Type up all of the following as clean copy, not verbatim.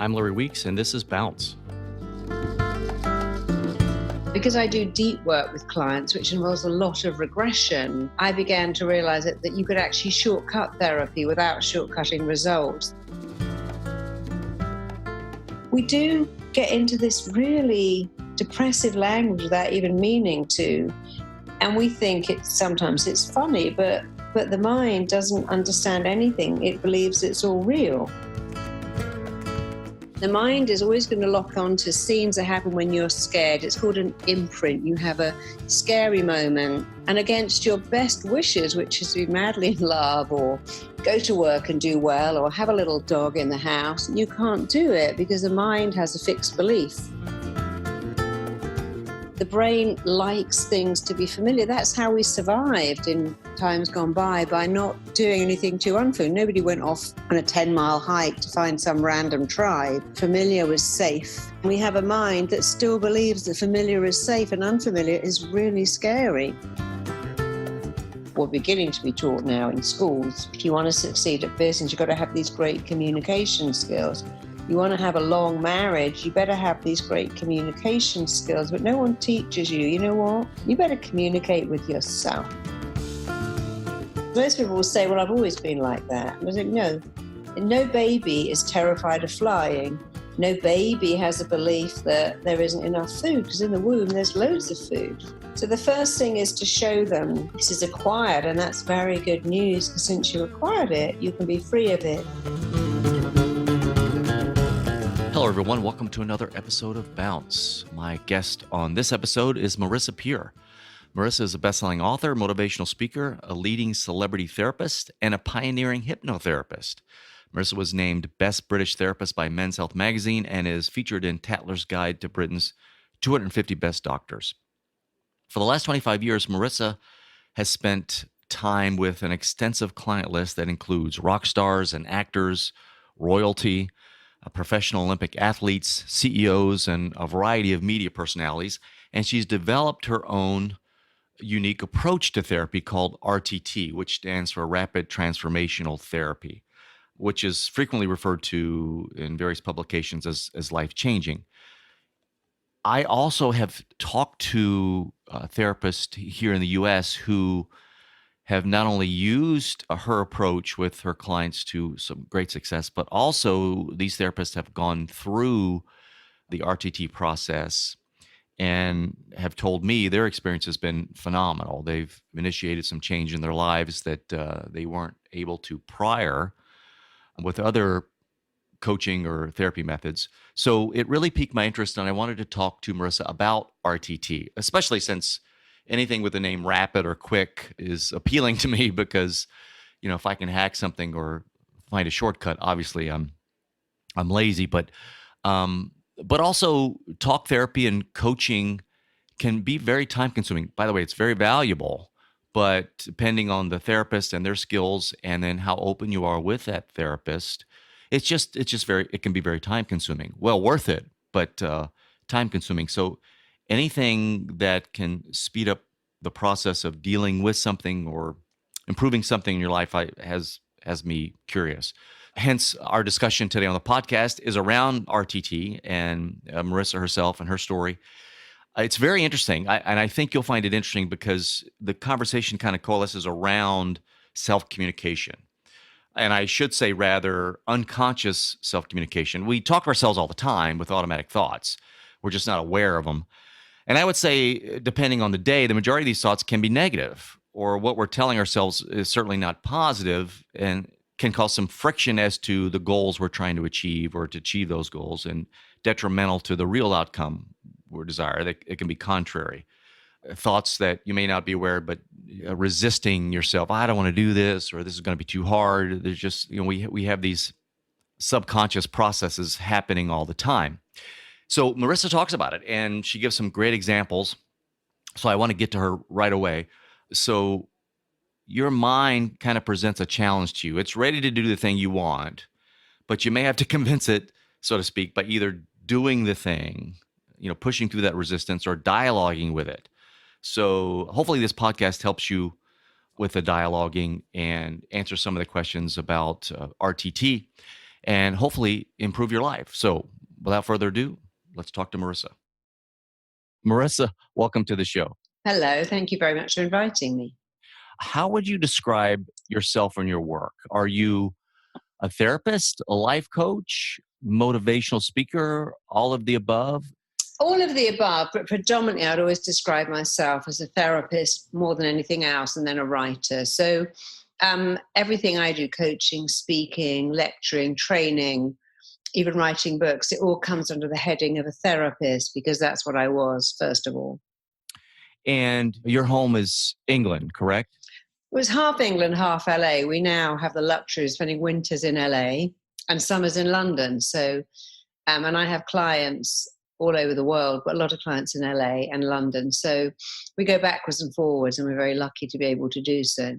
I'm Larry Weeks, and this is Bounce. Because I do deep work with clients, which involves a lot of regression, I began to realize that you could actually shortcut therapy without shortcutting results. We do get into this really depressive language without even meaning to. And we think sometimes it's funny, but the mind doesn't understand anything. It believes it's all real. The mind is always going to lock on to scenes that happen when you're scared. It's called an imprint. You have a scary moment, and against your best wishes, which is to be madly in love or go to work and do well or have a little dog in the house, you can't do it because the mind has a fixed belief. The brain likes things to be familiar. That's how we survived in times gone by not doing anything too unfamiliar. Nobody went off on a 10-mile hike to find some random tribe. Familiar was safe. We have a mind that still believes that familiar is safe and unfamiliar is really scary. We're beginning to be taught now in schools, if you want to succeed at business, you've got to have these great communication skills. You want to have a long marriage, you better have these great communication skills, but no one teaches you, you know what? You better communicate with yourself. Most people will say, well, I've always been like that. And I think, no baby is terrified of flying. No baby has a belief that there isn't enough food, because in the womb there's loads of food. So the first thing is to show them this is acquired, and that's very good news, because since you acquired it, you can be free of it. Hello, everyone. Welcome to another episode of Bounce. My guest on this episode is Marisa Peer. Marissa is a best-selling author, motivational speaker, a leading celebrity therapist, and a pioneering hypnotherapist. Marissa was named Best British Therapist by Men's Health magazine and is featured in Tatler's Guide to Britain's 250 Best Doctors. For the last 25 years, Marissa has spent time with an extensive client list that includes rock stars and actors, royalty, professional Olympic athletes, CEOs, and a variety of media personalities. And she's developed her own unique approach to therapy called RTT, which stands for Rapid Transformational Therapy, which is frequently referred to in various publications as life-changing. I also have talked to therapists here in the U.S. who have not only used her approach with her clients to some great success, but also these therapists have gone through the RTT process and have told me their experience has been phenomenal. They've initiated some change in their lives that they weren't able to prior with other coaching or therapy methods. So it really piqued my interest, and I wanted to talk to Marissa about RTT, especially since anything with the name rapid or quick is appealing to me because, if I can hack something or find a shortcut, obviously I'm lazy, but also talk therapy and coaching can be very time consuming. By the way, it's very valuable, but depending on the therapist and their skills and then how open you are with that therapist, it can be very time consuming. Well, worth it, but time consuming. So anything that can speed up the process of dealing with something or improving something in your life has me curious. Hence, our discussion today on the podcast is around RTT and Marissa herself and her story. It's very interesting, and I think you'll find it interesting because the conversation kind of coalesces around self-communication. And I should say rather unconscious self-communication. We talk to ourselves all the time with automatic thoughts. We're just not aware of them. And I would say, depending on the day, the majority of these thoughts can be negative, or what we're telling ourselves is certainly not positive and can cause some friction as to the goals we're trying to achieve or to achieve those goals, and detrimental to the real outcome we desire. It can be contrary. Thoughts that you may not be aware, but resisting yourself. I don't want to do this, or this is going to be too hard. There's just, we have these subconscious processes happening all the time. So Marissa talks about it, and she gives some great examples. So I want to get to her right away. So your mind kind of presents a challenge to you. It's ready to do the thing you want, but you may have to convince it, so to speak, by either doing the thing, pushing through that resistance, or dialoguing with it. So hopefully this podcast helps you with the dialoguing and answer some of the questions about RTT. and hopefully improve your life. So without further ado, let's talk to Marissa. Marissa, welcome to the show. Hello, thank you very much for inviting me. How would you describe yourself and your work? Are you a therapist, a life coach, motivational speaker, all of the above? All of the above, but predominantly I'd always describe myself as a therapist more than anything else, and then a writer. So everything I do, coaching, speaking, lecturing, training, even writing books, it all comes under the heading of a therapist because that's what I was, first of all. And your home is England, correct? It was half England, half LA. We now have the luxury of spending winters in LA and summers in London. So, and I have clients all over the world, but a lot of clients in LA and London. So we go backwards and forwards, and we're very lucky to be able to do so.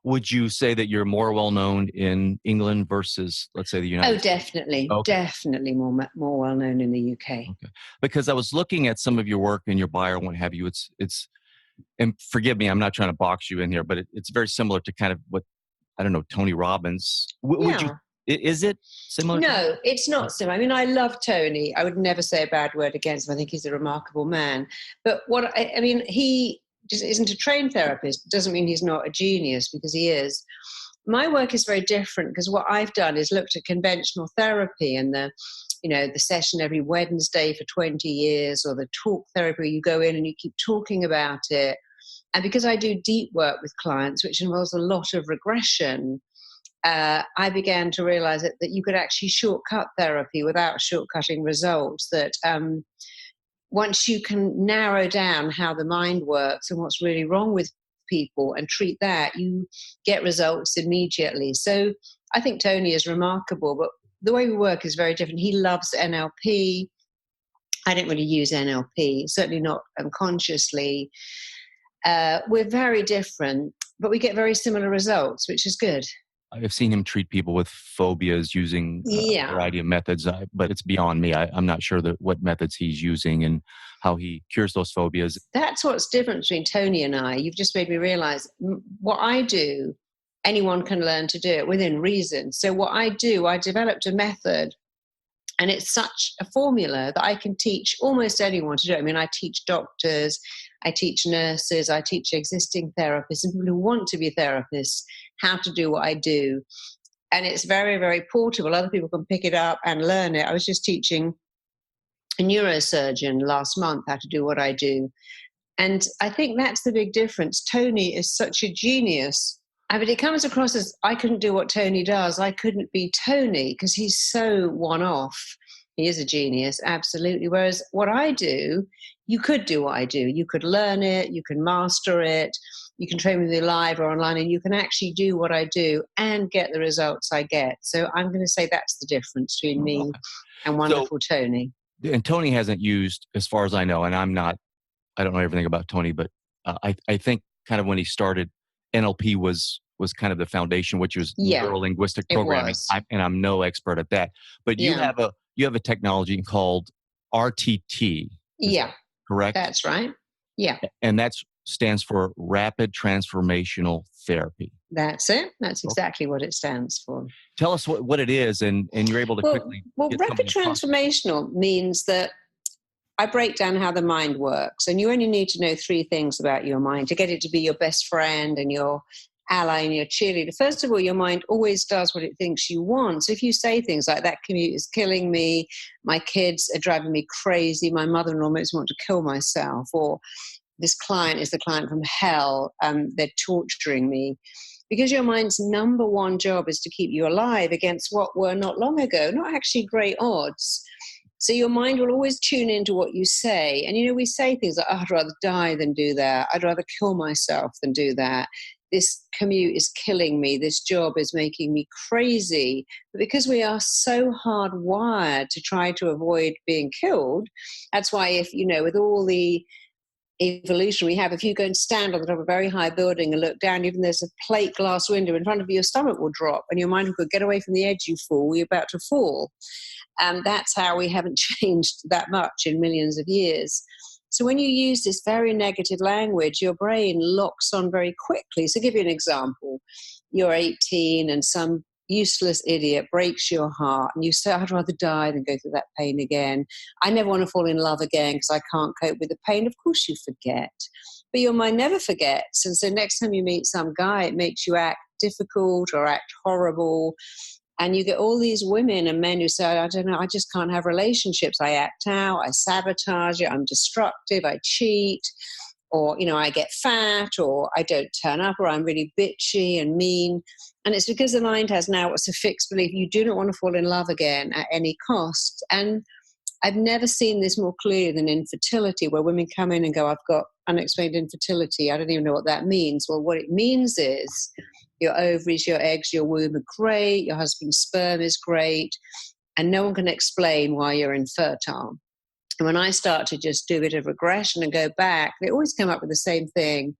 Would you say that you're more well known in England versus, let's say, the United States? Definitely. Okay. Definitely more well known in the UK. Okay. Because I was looking at some of your work and your bio and what have you. It's and forgive me, I'm not trying to box you in here, but it's very similar to kind of what, I don't know, Tony Robbins. Would you? Is it similar? No, it's not similar. I mean, I love Tony. I would never say a bad word against him. I think he's a remarkable man. But what I mean, he just isn't a trained therapist. Doesn't mean he's not a genius, because he is. My work is very different because what I've done is looked at conventional therapy and the session every Wednesday for 20 years, or the talk therapy, you go in and you keep talking about it. And because I do deep work with clients, which involves a lot of regression, I began to realize that you could actually shortcut therapy without shortcutting results, that once you can narrow down how the mind works and what's really wrong with people and treat that, you get results immediately. So I think Tony is remarkable, but the way we work is very different. He loves NLP. I don't really use NLP, certainly not unconsciously. We're very different, but we get very similar results, which is good. I've seen him treat people with phobias using a variety of methods, but it's beyond me. I'm not sure what methods he's using and how he cures those phobias. That's what's different between Tony and I. You've just made me realize what I do, anyone can learn to do it within reason. So what I do, I developed a method, and it's such a formula that I can teach almost anyone to do it. I mean, I teach doctors, I teach nurses, I teach existing therapists and people who want to be therapists how to do what I do. And it's very, very portable. Other people can pick it up and learn it. I was just teaching a neurosurgeon last month how to do what I do. And I think that's the big difference. Tony is such a genius. I mean, it comes across as I couldn't do what Tony does. I couldn't be Tony because he's so one-off. He is a genius, absolutely. Whereas what I do, you could do what I do. You could learn it, you can master it, you can train with me live or online, and you can actually do what I do and get the results I get. So I'm going to say that's the difference between me and wonderful Tony. And Tony hasn't used, as far as I know, and I don't know everything about Tony, but I think kind of when he started, NLP was kind of the foundation, which was neuro-linguistic programming. I'm no expert at that. But you have a technology called RTT. Correct? That's right. Yeah. And that stands for Rapid Transformational Therapy. That's it. That's exactly what it stands for. Tell us what it is, and you're able to quickly. Well, Rapid Transformational means that I break down how the mind works, and you only need to know 3 things about your mind to get it to be your best friend and your ally and your cheerleader. First of all, your mind always does what it thinks you want. So if you say things like, that commute is killing me, my kids are driving me crazy, my mother-in-law makes me want to kill myself, or this client is the client from hell, they're torturing me. Because your mind's number one job is to keep you alive against what were not long ago, not actually great odds. So your mind will always tune into what you say. And, we say things like, I'd rather die than do that. I'd rather kill myself than do that. This commute is killing me. This job is making me crazy. But because we are so hardwired to try to avoid being killed, that's why with all the evolution we have, if you go and stand on the top of a very high building and look down, even there's a plate glass window in front of you, your stomach will drop and your mind will go, get away from the edge, you fool, you're about to fall. And that's how we haven't changed that much in millions of years. So when you use this very negative language, your brain locks on very quickly. So I'll give you an example. You're 18 and some useless idiot, breaks your heart, and you say, I'd rather die than go through that pain again. I never want to fall in love again because I can't cope with the pain. Of course you forget. But your mind never forgets. And so next time you meet some guy, it makes you act difficult or act horrible. And you get all these women and men who say, I don't know, I just can't have relationships. I act out, I sabotage it, I'm destructive, I cheat, or, I get fat, or I don't turn up, or I'm really bitchy and mean. And it's because the mind has now what's a fixed belief. You do not want to fall in love again at any cost. And I've never seen this more clearly than infertility, where women come in and go, I've got unexplained infertility. I don't even know what that means. Well, what it means is your ovaries, your eggs, your womb are great, your husband's sperm is great, and no one can explain why you're infertile. And when I start to just do a bit of regression and go back, they always come up with the same thing.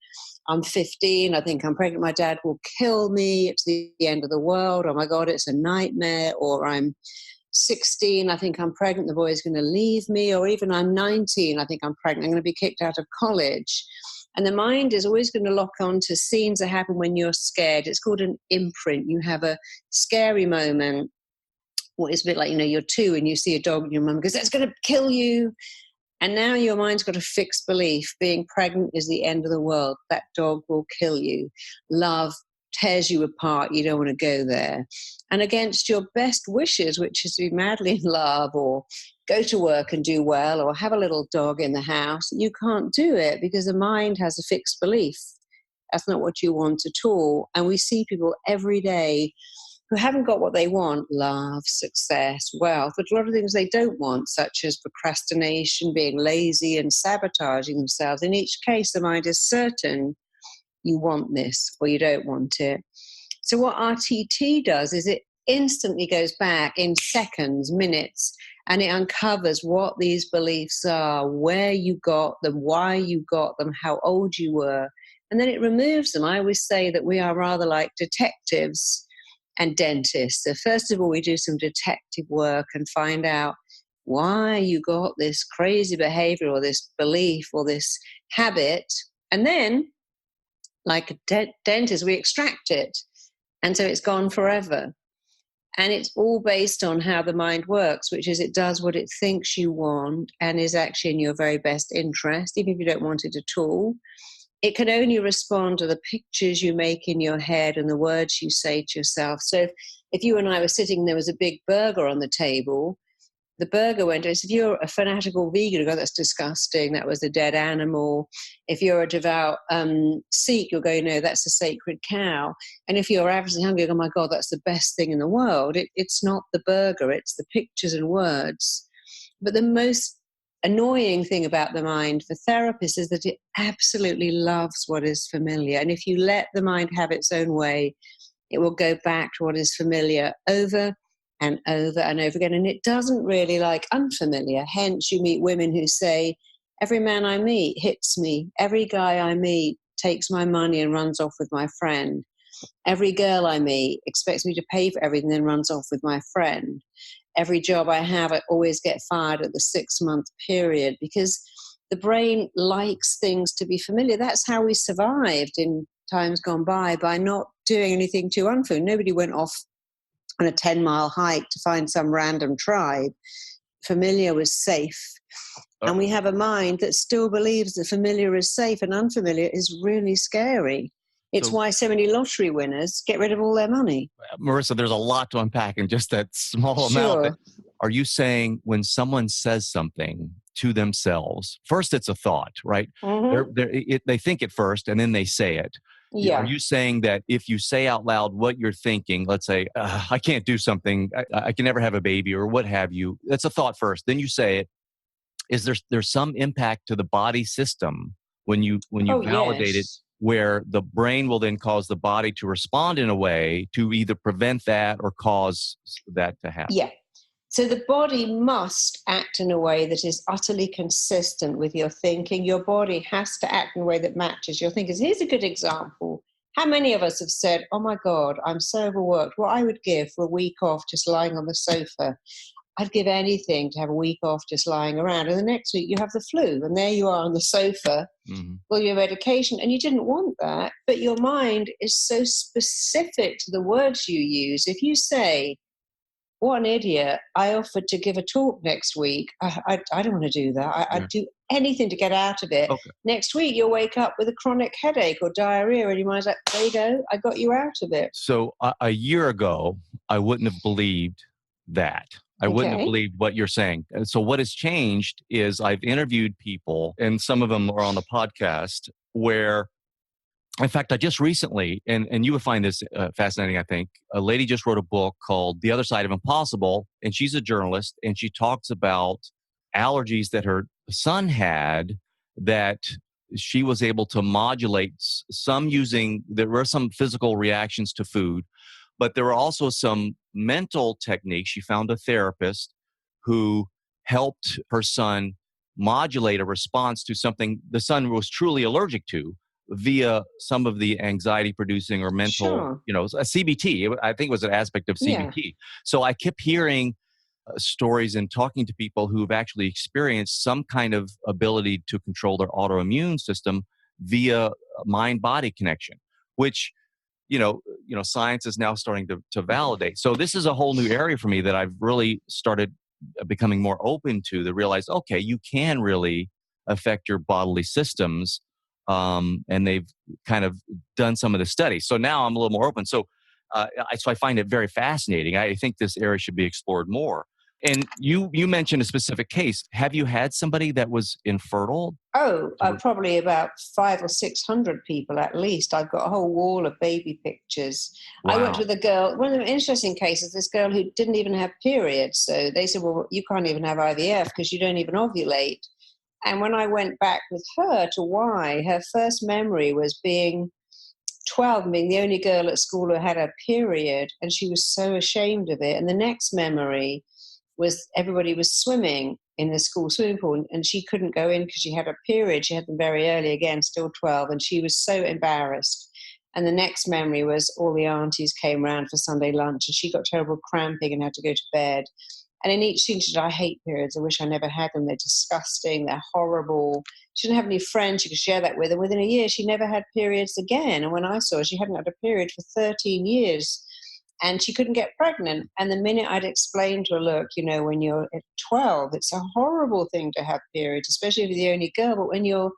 I'm 15, I think I'm pregnant, my dad will kill me, it's the end of the world, oh my God, it's a nightmare. Or I'm 16, I think I'm pregnant, the boy's going to leave me. Or even I'm 19, I think I'm pregnant, I'm going to be kicked out of college. And the mind is always going to lock on to scenes that happen when you're scared. It's called an imprint. You have a scary moment. Well, it's a bit like, you're 2 and you see a dog and your mum goes, that's going to kill you. And now your mind's got a fixed belief. Being pregnant is the end of the world. That dog will kill you. Love tears you apart. You don't want to go there. And against your best wishes, which is to be madly in love or go to work and do well or have a little dog in the house, you can't do it because the mind has a fixed belief. That's not what you want at all. And we see people every day who haven't got what they want, love, success, wealth, but a lot of things they don't want, such as procrastination, being lazy and sabotaging themselves. In each case, the mind is certain you want this or you don't want it. So what RTT does is it instantly goes back in seconds, minutes, and it uncovers what these beliefs are, where you got them, why you got them, how old you were, and then it removes them. I always say that we are rather like detectives and dentists. So first of all, we do some detective work and find out why you got this crazy behavior or this belief or this habit. And then, like a dentist, we extract it. And so it's gone forever. And it's all based on how the mind works, which is it does what it thinks you want and is actually in your very best interest, even if you don't want it at all. It can only respond to the pictures you make in your head and the words you say to yourself. So if you and I were sitting, there was a big burger on the table, the burger went, if you're a fanatical vegan, you go, that's disgusting, that was a dead animal. If you're a devout Sikh, you'll go, no, that's a sacred cow. And if you're averagely hungry, you go, oh my God, that's the best thing in the world. It's not the burger, it's the pictures and words. But the most annoying thing about the mind for therapists is that it absolutely loves what is familiar. And if you let the mind have its own way, it will go back to what is familiar over and over and over again. And it doesn't really like unfamiliar. Hence, you meet women who say, every man I meet hits me. Every guy I meet takes my money and runs off with my friend. Every girl I meet expects me to pay for everything and then runs off with my friend. Every job I have, I always get fired at the 6-month period because the brain likes things to be familiar. That's how we survived in times gone by not doing anything too unfamiliar. Nobody went off on a 10-mile hike to find some random tribe. Familiar was safe. And we have a mind that still believes that familiar is safe and unfamiliar is really scary. It's why so many lottery winners get rid of all their money. Marissa, there's a lot to unpack in just that small amount. But are you saying when someone says something to themselves, first it's a thought, right? Mm-hmm. They think it first and then they say it. Yeah. Are you saying that if you say out loud what you're thinking, let's say, I can't do something, I can never have a baby or what have you, that's a thought first, then you say it. Is there's some impact to the body system when you validate it, where the brain will then cause the body to respond in a way to either prevent that or cause that to happen? Yeah. So the body must act in a way that is utterly consistent with your thinking. Your body has to act in a way that matches your thinking. Here's a good example. How many of us have said, oh my God, I'm so overworked. What I would give for a week off just lying on the sofa. I'd give anything to have a week off just lying around. And the next week you have the flu, and there you are on the sofa, well, your medication, and you didn't want that. But your mind is so specific to the words you use. If you say, what an idiot, I offered to give a talk next week. I don't want to do that. I'd do anything to get out of it. Okay. Next week, you'll wake up with a chronic headache or diarrhea, and your mind's like, there you go, I got you out of it. So a year ago, I wouldn't have believed that. I wouldn't have believed what you're saying. And so what has changed is I've interviewed people, and some of them are on the podcast, where, in fact, I just recently, and you would find this fascinating, I think, a lady just wrote a book called The Other Side of Impossible, and she's a journalist, and she talks about allergies that her son had that she was able to modulate some using, there were some physical reactions to food, but there were also some mental techniques. She found a therapist who helped her son modulate a response to something the son was truly allergic to via some of the anxiety producing or mental, a CBT. I think it was an aspect of CBT. Yeah. So I kept hearing stories and talking to people who've actually experienced some kind of ability to control their autoimmune system via mind-body connection, which science is now starting to validate. So this is a whole new area for me that I've really started becoming more open to realize, okay, you can really affect your bodily systems. And they've kind of done some of the studies. So now I'm a little more open. So I find it very fascinating. I think this area should be explored more. And you mentioned a specific case. Have you had somebody that was infertile? Probably about 500 or 600 people at least. I've got a whole wall of baby pictures. Wow. I worked with a girl, one of the interesting cases, this girl who didn't even have periods. So they said, well, you can't even have IVF because you don't even ovulate. And when I went back with her to why, her first memory was being 12 and being the only girl at school who had a period, and she was so ashamed of it. And the next memory was everybody was swimming in the school swimming pool, and she couldn't go in because she had a period. She had them very early, again, still 12, and she was so embarrassed. And the next memory was all the aunties came round for Sunday lunch, and she got terrible cramping and had to go to bed. And in each scene, she said, I hate periods. I wish I never had them. They're disgusting. They're horrible. She didn't have any friends she could share that with. And within a year, she never had periods again. And when I saw her, she hadn't had a period for 13 years. And she couldn't get pregnant. And the minute I'd explained to her, look, when you're at 12, it's a horrible thing to have periods, especially if you're the only girl. But when you're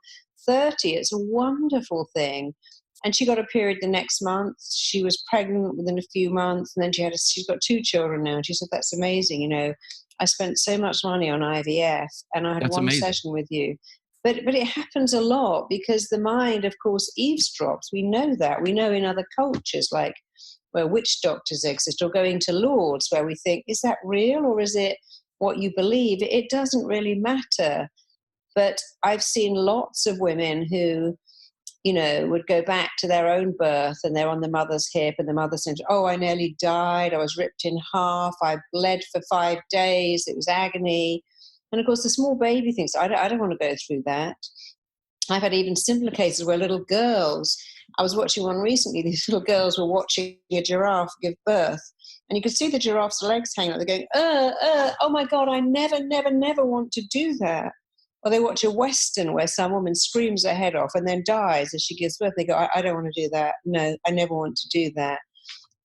30, it's a wonderful thing. And she got a period the next month. She was pregnant within a few months. And then she's got 2 children now. And she said, that's amazing. I spent so much money on IVF and I had one session with you. But it happens a lot because the mind, of course, eavesdrops. We know that. We know in other cultures, like where witch doctors exist, or going to Lourdes, where we think, is that real or is it what you believe? It doesn't really matter. But I've seen lots of women who would go back to their own birth and they're on the mother's hip and the mother says, oh, I nearly died. I was ripped in half. I bled for 5 days. It was agony. And of course, the small baby thinks, I don't want to go through that. I've had even simpler cases where little girls, I was watching one recently, these little girls were watching a giraffe give birth. And you could see the giraffe's legs hanging out. They're going, oh my God, I never, never, never want to do that. Or they watch a Western where some woman screams her head off and then dies as she gives birth. They go, I don't want to do that. No, I never want to do that.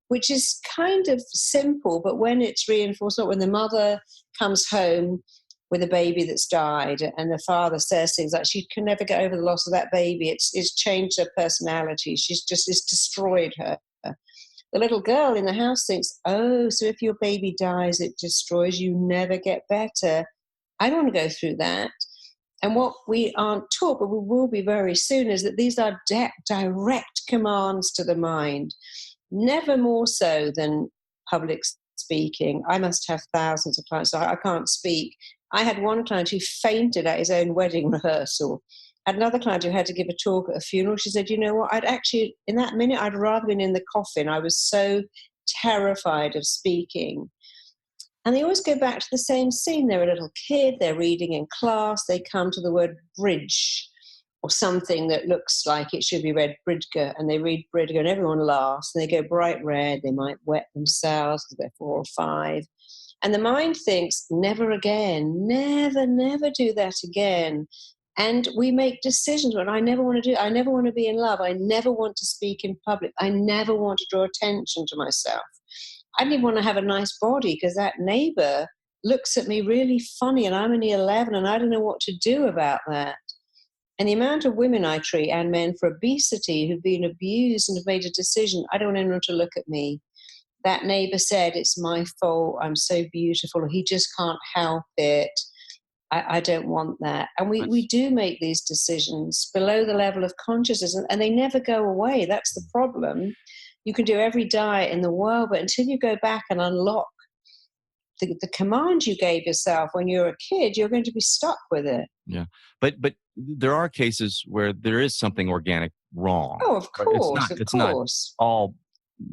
Which is kind of simple, but when it's reinforced, when the mother comes home with a baby that's died and the father says things like she can never get over the loss of that baby, it's changed her personality. It's destroyed her. The little girl in the house thinks, oh, so if your baby dies, it destroys you, never get better. I don't want to go through that. And what we aren't taught, but we will be very soon, is that these are direct commands to the mind, never more so than public speaking. I must have thousands of clients, so I can't speak. I had one client who fainted at his own wedding rehearsal. I had another client who had to give a talk at a funeral. She said, you know what, in that minute, I'd rather been in the coffin. I was so terrified of speaking. And they always go back to the same scene. They're a little kid, they're reading in class, they come to the word bridge or something that looks like it should be read Bridger, and they read Bridger and everyone laughs and they go bright red. They might wet themselves because they're 4 or 5. And the mind thinks, never again, never, never do that again. And we make decisions when I never want to do, I never want to be in love. I never want to speak in public. I never want to draw attention to myself. I didn't even want to have a nice body because that neighbor looks at me really funny and I'm only 11 and I don't know what to do about that. And the amount of women I treat and men for obesity who've been abused and have made a decision, I don't want anyone to look at me. That neighbor said, it's my fault, I'm so beautiful, he just can't help it. I don't want that. And we do make these decisions below the level of consciousness, and they never go away. That's the problem. You can do every diet in the world, but until you go back and unlock the command you gave yourself when you were a kid, you're going to be stuck with it. Yeah. But there are cases where there is something organic wrong. Oh, of Right? course, It's not all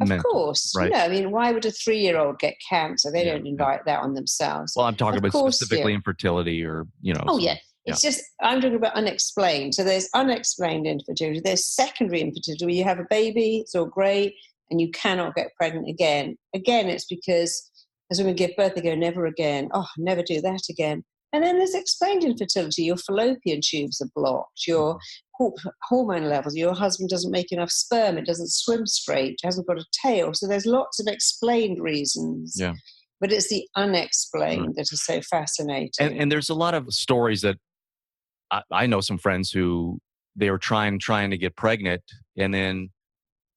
Of mental, course. right? I mean, why would a 3-year-old get cancer? They Yeah, don't yeah. invite that on themselves. Well, I'm talking Of about course, specifically yeah. infertility or, Oh, some- yeah. It's just, I'm talking about unexplained. So there's unexplained infertility. There's secondary infertility where you have a baby, it's all great, and you cannot get pregnant again. Again, it's because as women give birth, they go, never again. Oh, never do that again. And then there's explained infertility. Your fallopian tubes are blocked. Your hormone levels. Your husband doesn't make enough sperm. It doesn't swim straight. It hasn't got a tail. So there's lots of explained reasons. Yeah. But it's the unexplained that is so fascinating. And there's a lot of stories that I know some friends who they were trying to get pregnant, and then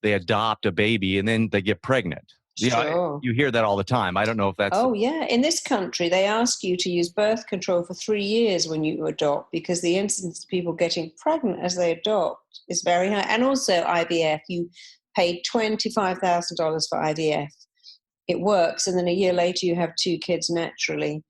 they adopt a baby and then they get pregnant. Sure. You hear that all the time. I don't know if that's... Oh, yeah. In this country, they ask you to use birth control for 3 years when you adopt because the incidence of people getting pregnant as they adopt is very high. And also IVF, you paid $25,000 for IVF. It works. And then a year later, you have 2 kids naturally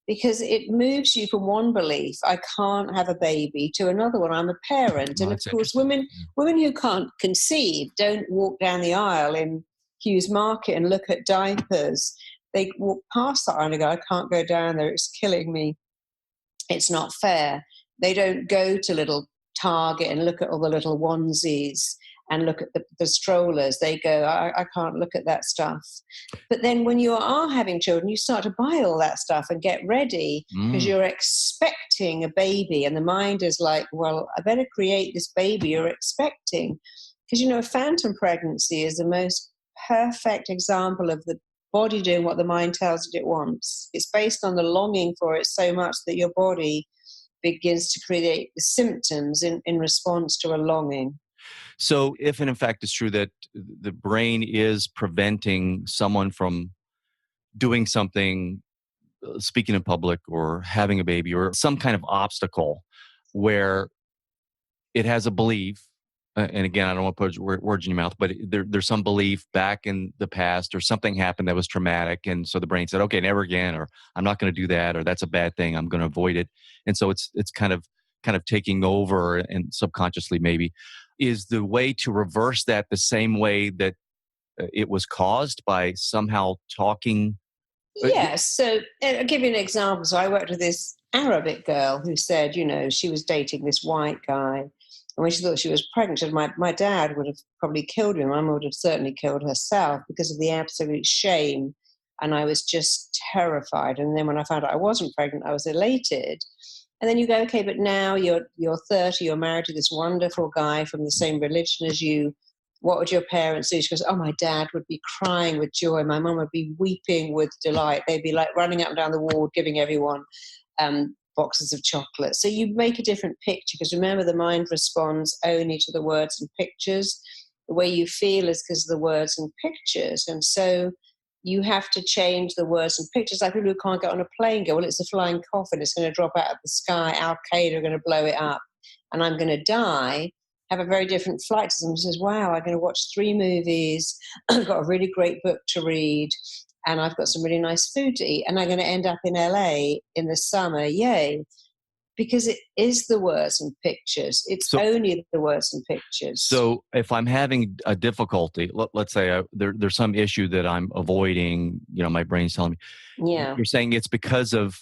because it moves you from one belief, I can't have a baby, to another one, I'm a parent. Oh, and of that's course, interesting. women who can't conceive don't walk down the aisle in Hughes Market and look at diapers. They walk past that and go, I can't go down there, it's killing me. It's not fair. They don't go to little Target and look at all the little onesies and look at the strollers. They go, I can't look at that stuff. But then when you are having children, you start to buy all that stuff and get ready because you're expecting a baby. And the mind is like, well, I better create this baby you're expecting. Because, a phantom pregnancy is the most perfect example of the body doing what the mind tells it wants. It's based on the longing for it so much that your body begins to create the symptoms in response to a longing. So if in fact it's true that the brain is preventing someone from doing something, speaking in public or having a baby or some kind of obstacle where it has a belief, and again, I don't want to put words in your mouth, but there's some belief back in the past or something happened that was traumatic. And so the brain said, okay, never again, or I'm not going to do that, or that's a bad thing, I'm going to avoid it. And so it's kind of taking over, and subconsciously maybe. Is the way to reverse that the same way that it was caused, by somehow talking? Yes. So I'll give you an example. So I worked with this Arabic girl who said, she was dating this white guy. And when she thought she was pregnant, she said, my dad would have probably killed me. My mum would have certainly killed herself because of the absolute shame. And I was just terrified. And then when I found out I wasn't pregnant, I was elated. And then you go, okay, but now you're 30, you're married to this wonderful guy from the same religion as you. What would your parents do? She goes, oh, my dad would be crying with joy. My mum would be weeping with delight. They'd be like running up and down the ward, giving everyone boxes of chocolate. So you make a different picture, because remember, the mind responds only to the words and pictures. The way you feel is because of the words and pictures. And so you have to change the words and pictures. Like people who can't get on a plane go, well, it's a flying coffin, it's going to drop out of the sky, Al-Qaeda are going to blow it up, and I'm going to die. Have a very different flight to them. Says, wow, I'm going to watch 3 movies, I've got a really great book to read, and I've got some really nice food to eat, and I'm going to end up in LA in the summer, yay. Because it is the words and pictures. It's only the words and pictures. So if I'm having a difficulty, let's say there's some issue that I'm avoiding, my brain's telling me. Yeah. You're saying it's because of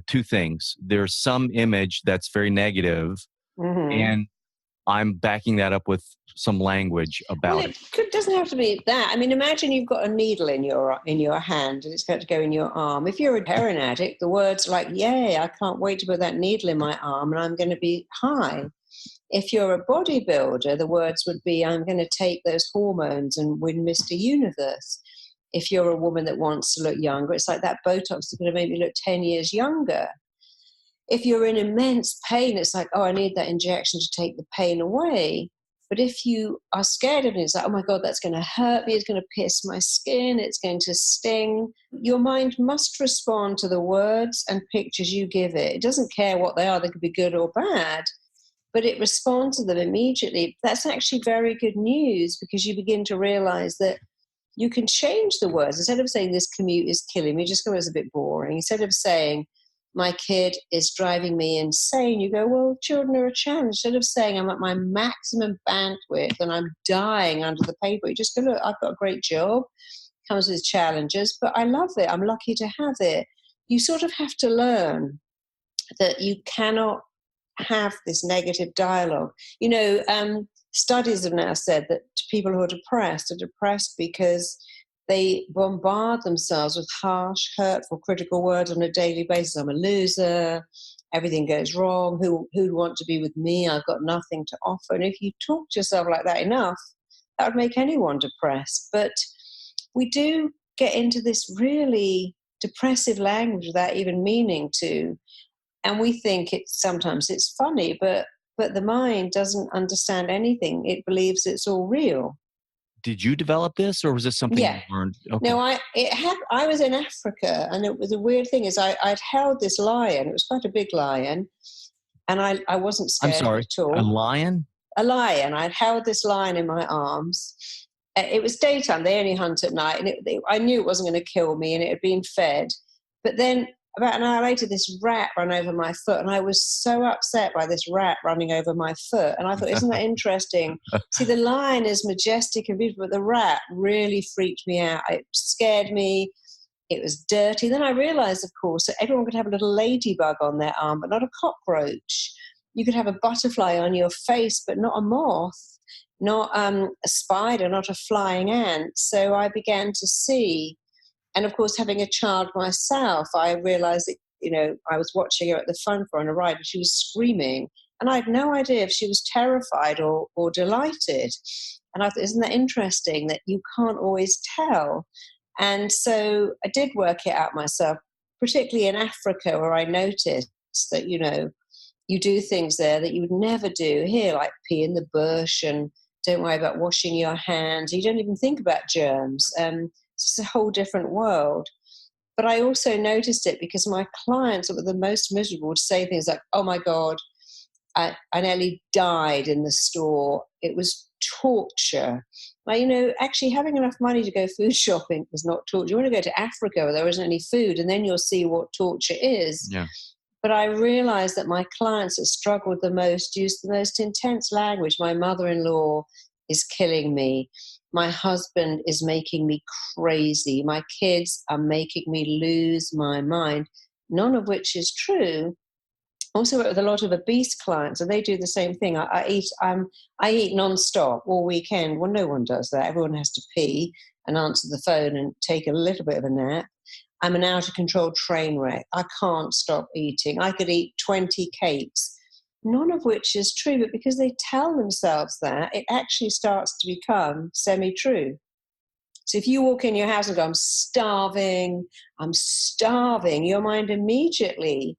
2 things. There's some image that's very negative, and I'm backing that up with some language Well, about it. doesn't have to be that. I mean, imagine you've got a needle in your hand and it's going to go in your arm. If you're a heroin addict, the words like, "Yay, I can't wait to put that needle in my arm and I'm going to be high." If you're a bodybuilder, the words would be, "I'm going to take those hormones and win Mr. Universe." If you're a woman that wants to look younger, it's like that Botox is going to make me look 10 years younger. If you're in immense pain, it's like, "Oh, I need that injection to take the pain away." But if you are scared of it, it's like, "Oh my God, that's going to hurt me. It's going to pierce my skin. It's going to sting." Your mind must respond to the words and pictures you give it. It doesn't care what they are. They could be good or bad, but it responds to them immediately. That's actually very good news, because you begin to realize that you can change the words. Instead of saying, "This commute is killing me," just go, "It's a bit boring." Instead of saying, "My kid is driving me insane," you go, "Well, children are a challenge." Instead of saying, "I'm at my maximum bandwidth and I'm dying under the paper," you just go, "Look, I've got a great job, comes with challenges, but I love it. I'm lucky to have it." You sort of have to learn that you cannot have this negative dialogue. Studies have now said that people who are depressed because they bombard themselves with harsh, hurtful, critical words on a daily basis. "I'm a loser. Everything goes wrong. Who'd want to be with me? I've got nothing to offer." And if you talk to yourself like that enough, that would make anyone depressed. But we do get into this really depressive language without even meaning to. And we think sometimes it's funny, but the mind doesn't understand anything. It believes it's all real. Did you develop this, or was this something Yeah. you learned? Okay. No, I was in Africa, and it was a weird thing is I'd held this lion. It was quite a big lion, and I wasn't I'm scared of sorry, it at a all. lion? A lion. I'd held this lion in my arms. It was daytime. They only hunt at night, and I knew it wasn't going to kill me, and it had been fed. But then about an hour later, this rat ran over my foot, and I was so upset by this rat running over my foot. And I thought, isn't that interesting? See, the lion is majestic and beautiful, but the rat really freaked me out. It scared me. It was dirty. Then I realized, of course, that everyone could have a little ladybug on their arm, but not a cockroach. You could have a butterfly on your face, but not a moth, not a spider, not a flying ant. So I began to see. And of course, having a child myself, I realized that, I was watching her at the fun fair on a ride and she was screaming. And I had no idea if she was terrified or delighted. And I thought, isn't that interesting that you can't always tell? And so I did work it out myself, particularly in Africa, where I noticed that, you do things there that you would never do here, like pee in the bush and don't worry about washing your hands. You don't even think about germs. It's just a whole different world. But I also noticed it because my clients that were the most miserable would say things like, "Oh my God, I nearly died in the store. It was torture." Like, actually having enough money to go food shopping is not torture. You want to go to Africa where there isn't any food, and then you'll see what torture is. Yeah. But I realized that my clients that struggled the most used the most intense language. "My mother-in-law is killing me. My husband is making me crazy. My kids are making me lose my mind." None of which is true. Also work with a lot of obese clients, and they do the same thing. I eat nonstop all weekend. Well, no one does that. Everyone has to pee and answer the phone and take a little bit of a nap. I'm an out of control train wreck. I can't stop eating. I could eat 20 cakes. None of which is true, but because they tell themselves that, it actually starts to become semi-true. So if you walk in your house and go, I'm starving, your mind immediately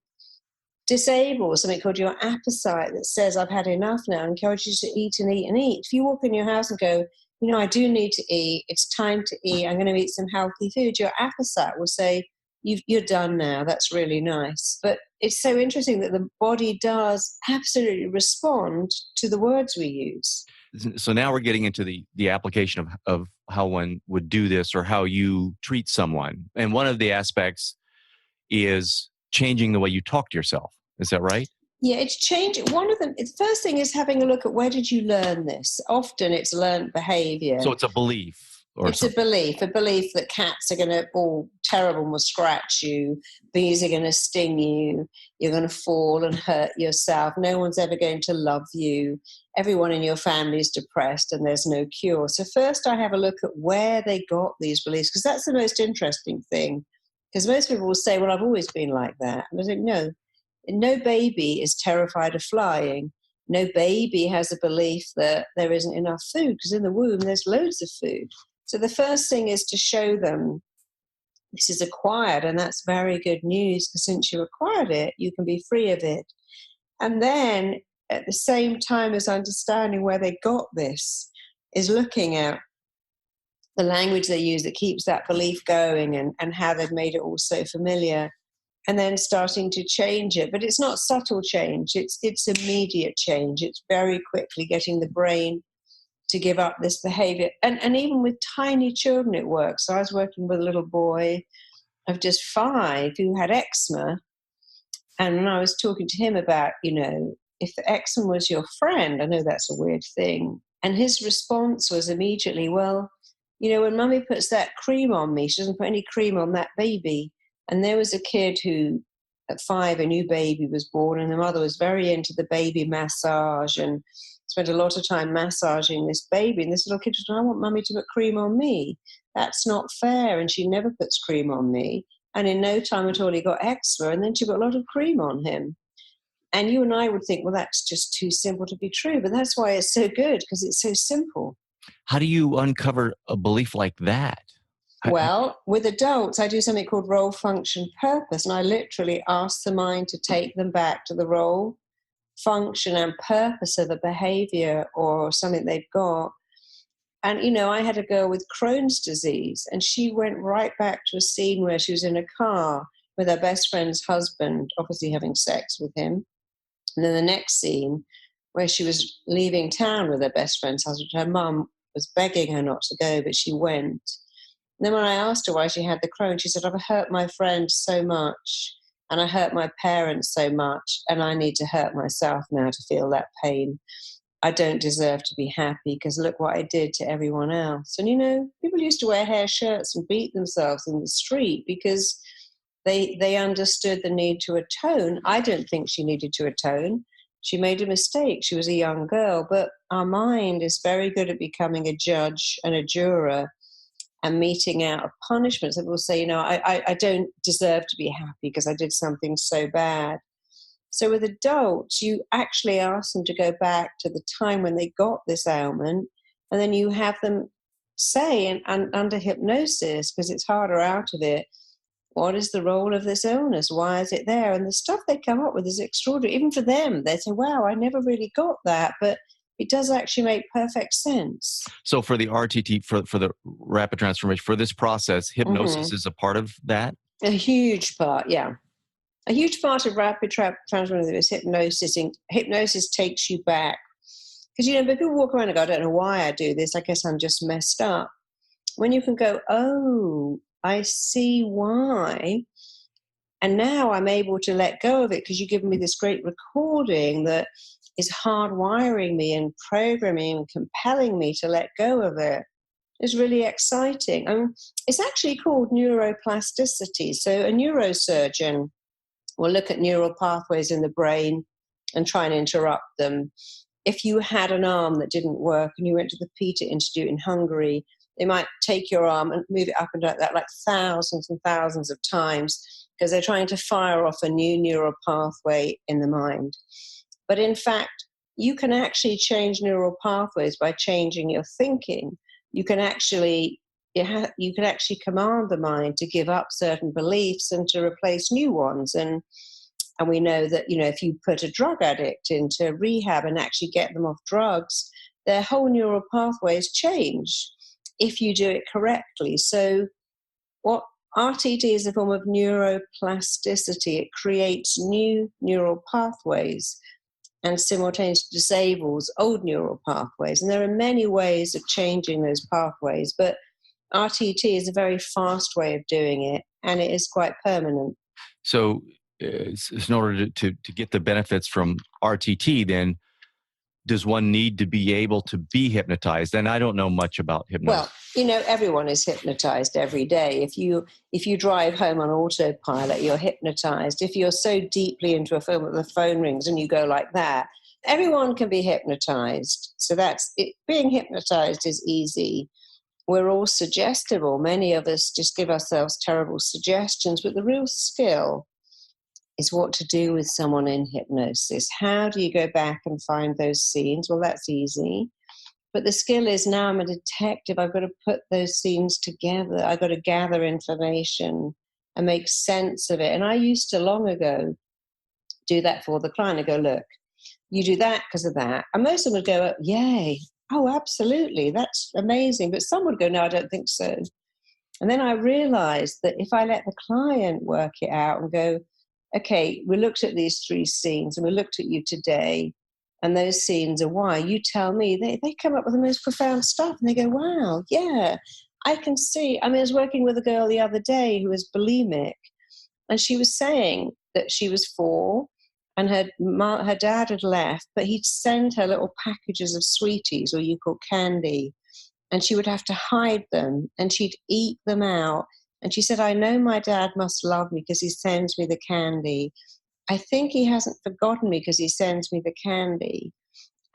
disables something called your appetite that says, I've had enough now, and encourages you to eat and eat and eat. If you walk in your house and go, I do need to eat, it's time to eat, I'm going to eat some healthy food, your appetite will say, you're done now, that's really nice. But it's so interesting that the body does absolutely respond to the words we use. So now we're getting into the application of how one would do this or how you treat someone. And one of the aspects is changing the way you talk to yourself. Is that right? Yeah, it's changing. One of them, the first thing is having a look at where did you learn this? Often it's learned behavior. So it's a belief. It's a belief that cats are going to all terrible and will scratch you. Bees are going to sting you. You're going to fall and hurt yourself. No one's ever going to love you. Everyone in your family is depressed and there's no cure. So first I have a look at where they got these beliefs, because that's the most interesting thing. Because most people will say, well, I've always been like that. And I think, no, no baby is terrified of flying. No baby has a belief that there isn't enough food, because in the womb there's loads of food. So the first thing is to show them this is acquired, and that's very good news, because since you acquired it, you can be free of it. And then at the same time as understanding where they got this is looking at the language they use that keeps that belief going, and how they've made it all so familiar, and then starting to change it. But it's not subtle change, it's immediate change. It's very quickly getting the brain to give up this behavior. And even with tiny children it works. So I was working with a little boy of just 5 who had eczema, and I was talking to him about, if the eczema was your friend, I know that's a weird thing. And his response was immediately, well, when mummy puts that cream on me, she doesn't put any cream on that baby. And there was a kid who, at 5, a new baby was born, and the mother was very into the baby massage and spent a lot of time massaging this baby. And this little kid was, I want mummy to put cream on me. That's not fair. And she never puts cream on me. And in no time at all, he got eczema, and then she put a lot of cream on him. And you and I would think, well, that's just too simple to be true. But that's why it's so good, because it's so simple. How do you uncover a belief like that? Well, with adults, I do something called role, function, purpose. And I literally ask the mind to take them back to the role, function, and purpose of a behavior or something they've got. And, I had a girl with Crohn's disease, and she went right back to a scene where she was in a car with her best friend's husband, obviously having sex with him. And then the next scene where she was leaving town with her best friend's husband, her mum was begging her not to go, but she went. And then when I asked her why she had the Crohn, she said, I've hurt my friend so much, and I hurt my parents so much, and I need to hurt myself now to feel that pain. I don't deserve to be happy, because look what I did to everyone else. And, people used to wear hair shirts and beat themselves in the street because they understood the need to atone. I don't think she needed to atone. She made a mistake. She was a young girl. But our mind is very good at becoming a judge and a juror and meting out a punishment. So people say, I don't deserve to be happy because I did something so bad. So with adults, you actually ask them to go back to the time when they got this ailment, and then you have them say, and under hypnosis, because it's harder out of it, what is the role of this illness? Why is it there? And the stuff they come up with is extraordinary. Even for them, they say, wow, I never really got that, but it does actually make perfect sense. So for the RTT, for the rapid transformation, for this process, hypnosis is a part of that? A huge part, yeah. A huge part of rapid transformation is hypnosis. Hypnosis takes you back. Because, people walk around and go, I don't know why I do this. I guess I'm just messed up. When you can go, oh, I see why. And now I'm able to let go of it, because you've given me this great recording that is hardwiring me and programming and compelling me to let go of it. It's really exciting. It's actually called neuroplasticity. So a neurosurgeon will look at neural pathways in the brain and try and interrupt them. If you had an arm that didn't work and you went to the Peter Institute in Hungary, they might take your arm and move it up and down that like thousands and thousands of times, because they're trying to fire off a new neural pathway in the mind. But in fact, you can actually change neural pathways by changing your thinking. You can actually command the mind to give up certain beliefs and to replace new ones. And we know that, if you put a drug addict into rehab and actually get them off drugs, their whole neural pathways change if you do it correctly. So what RTD is a form of neuroplasticity. It creates new neural pathways and simultaneously disables old neural pathways. And there are many ways of changing those pathways, but RTT is a very fast way of doing it, and it is quite permanent. So in order to get the benefits from RTT, then does one need to be able to be hypnotized? And I don't know much about hypnosis. Well, everyone is hypnotized every day. If you drive home on autopilot, you're hypnotized. If you're so deeply into a film that the phone rings and you go like that, everyone can be hypnotized. So that's it. Being hypnotized is easy. We're all suggestible. Many of us just give ourselves terrible suggestions, but the real skill is what to do with someone in hypnosis. How do you go back and find those scenes? Well, that's easy. But the skill is, now I'm a detective. I've got to put those scenes together. I've got to gather information and make sense of it. And I used to long ago do that for the client. I go, look, you do that because of that. And most of them would go, yay. Oh, absolutely. That's amazing. But some would go, no, I don't think so. And then I realized that if I let the client work it out and go, okay, we looked at these 3 scenes and we looked at you today, and those scenes are why, you tell me, they come up with the most profound stuff. And they go, wow, yeah, I can see. I was working with a girl the other day who was bulimic, and she was saying that she was 4 and her dad had left, but he'd send her little packages of sweeties, or you call candy, and she would have to hide them, and she'd eat them out. And she said, I know my dad must love me because he sends me the candy. I think he hasn't forgotten me because he sends me the candy.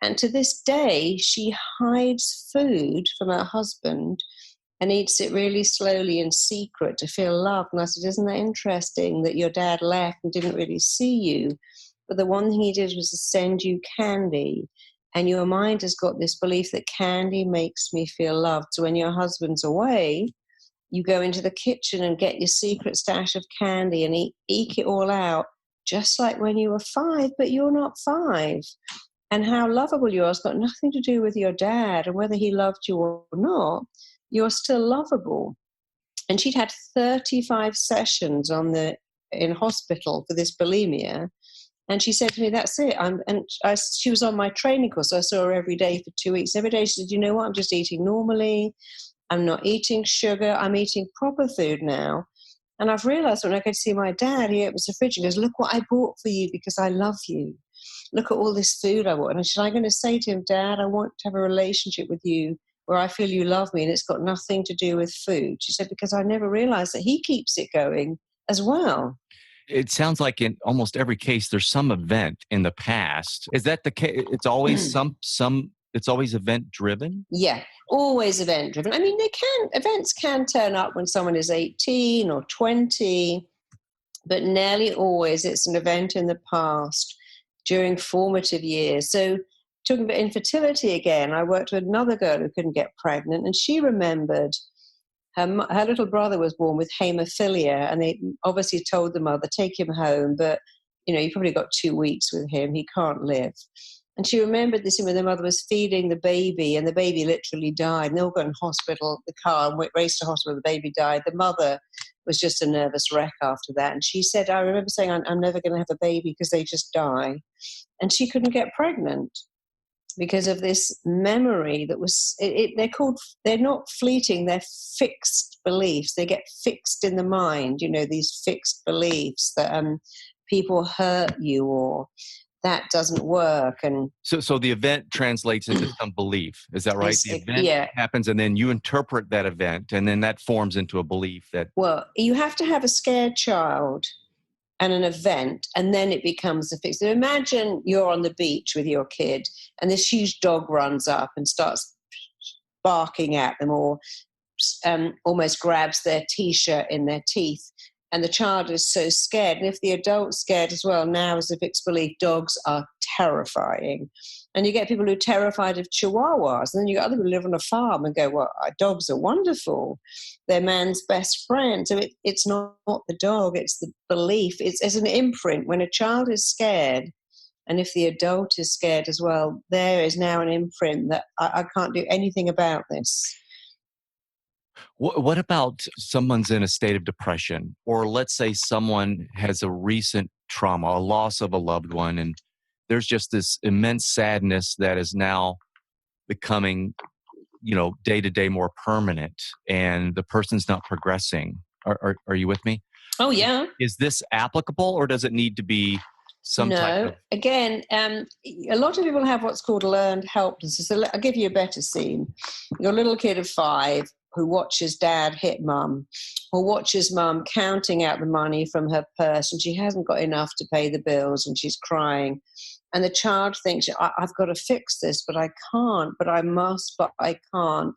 And to this day, she hides food from her husband and eats it really slowly in secret to feel loved. And I said, isn't that interesting that your dad left and didn't really see you? But the one thing he did was to send you candy. And your mind has got this belief that candy makes me feel loved. So when your husband's away, you go into the kitchen and get your secret stash of candy and eke it all out, just like when you were 5, but you're not 5. And how lovable you are has got nothing to do with your dad, and whether he loved you or not, you're still lovable. And she'd had 35 sessions in hospital for this bulimia. And she said to me, that's it. She was on my training course. So I saw her every day for 2 weeks. Every day she said, you know what, I'm just eating normally. I'm not eating sugar. I'm eating proper food now. And I've realized when I go to see my dad, he opens the fridge and goes, look what I bought for you because I love you. Look at all this food I bought. And I'm going to say to him, Dad, I want to have a relationship with you where I feel you love me, and it's got nothing to do with food. She said, because I never realized that he keeps it going as well. It sounds like in almost every case, there's some event in the past. Is that the case? It's always it's always event driven? Yeah, always event driven. Events can turn up when someone is 18 or 20, but nearly always it's an event in the past during formative years. So talking about infertility again, I worked with another girl who couldn't get pregnant, and she remembered her little brother was born with hemophilia, and they obviously told the mother, take him home, but you probably got 2 weeks with him, he can't live. And she remembered this when the mother was feeding the baby, and the baby literally died, and they all got in hospital, the car, and raced to hospital, the baby died. The mother was just a nervous wreck after that. And she said, I remember saying, I'm never going to have a baby because they just die. And she couldn't get pregnant because of this memory that was, they're not fleeting, they're fixed beliefs. They get fixed in the mind, these fixed beliefs that people hurt you or that doesn't work. And so the event translates into some belief. Is that right? The event happens and then you interpret that event, and then that forms into a belief that... Well, you have to have a scared child and an event, and then it becomes a fix. So imagine you're on the beach with your kid and this huge dog runs up and starts barking at them, or almost grabs their T-shirt in their teeth. And the child is so scared. And if the adult's scared as well, now as a fixed belief, dogs are terrifying. And you get people who are terrified of chihuahuas. And then you get other people who live on a farm and go, well, dogs are wonderful. They're man's best friend. So it's not the dog, it's the belief. It's an imprint. When a child is scared, and if the adult is scared as well, there is now an imprint that I can't do anything about this. What about someone's in a state of depression, or let's say someone has a recent trauma, a loss of a loved one, and there's just this immense sadness that is now becoming, day to day more permanent, and the person's not progressing. Are you with me? Oh, yeah. Is this applicable, or does it need to be some type No, of. again, a lot of people have what's called learned helplessness. So I'll give you a better scene. Your little kid of 5 who watches dad hit mum, or watches mum counting out the money from her purse and she hasn't got enough to pay the bills and she's crying. And the child thinks, I've got to fix this, but I can't, but I must, but I can't.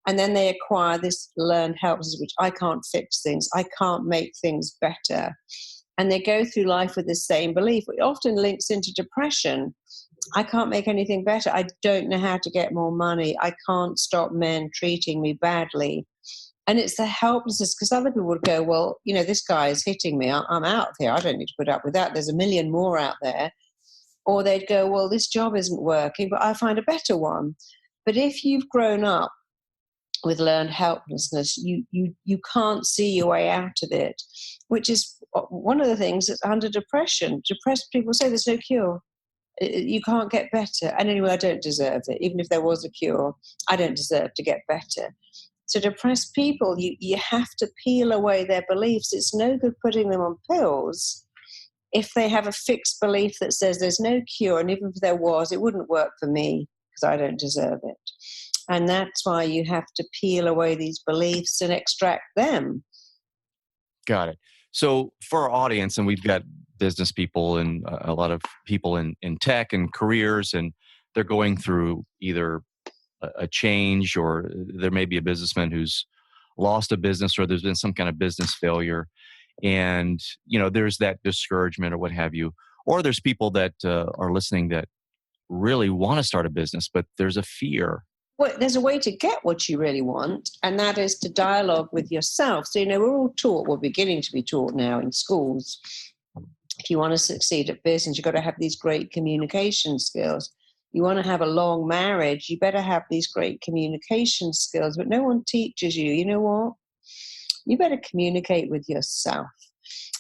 And then they acquire this learned helplessness, which I can't fix things, I can't make things better. And they go through life with the same belief. It often links into depression. I can't make anything better. I don't know how to get more money. I can't stop men treating me badly. And it's the helplessness, because other people would go, well, this guy is hitting me. I'm out of here. I don't need to put up with that. There's a million more out there. Or they'd go, well, this job isn't working, but I'll find a better one. But if you've grown up with learned helplessness, you can't see your way out of it, which is one of the things that's under depression. Depressed people say there's no cure. You can't get better. And anyway, I don't deserve it. Even if there was a cure, I don't deserve to get better. So depressed people, you have to peel away their beliefs. It's no good putting them on pills if they have a fixed belief that says there's no cure, and even if there was, it wouldn't work for me because I don't deserve it. And that's why you have to peel away these beliefs and extract them. Got it. So for our audience, and we've got business people and a lot of people in tech and careers, and they're going through either a change, or there may be a businessman who's lost a business, or there's been some kind of business failure. And, there's that discouragement or what have you. Or there's people that are listening that really want to start a business, but there's a fear. Well, there's a way to get what you really want, and that is to dialogue with yourself. So, we're all taught, we're beginning to be taught now in schools, if you want to succeed at business, you've got to have these great communication skills. You want to have a long marriage, you better have these great communication skills, but no one teaches you. You know what? You better communicate with yourself.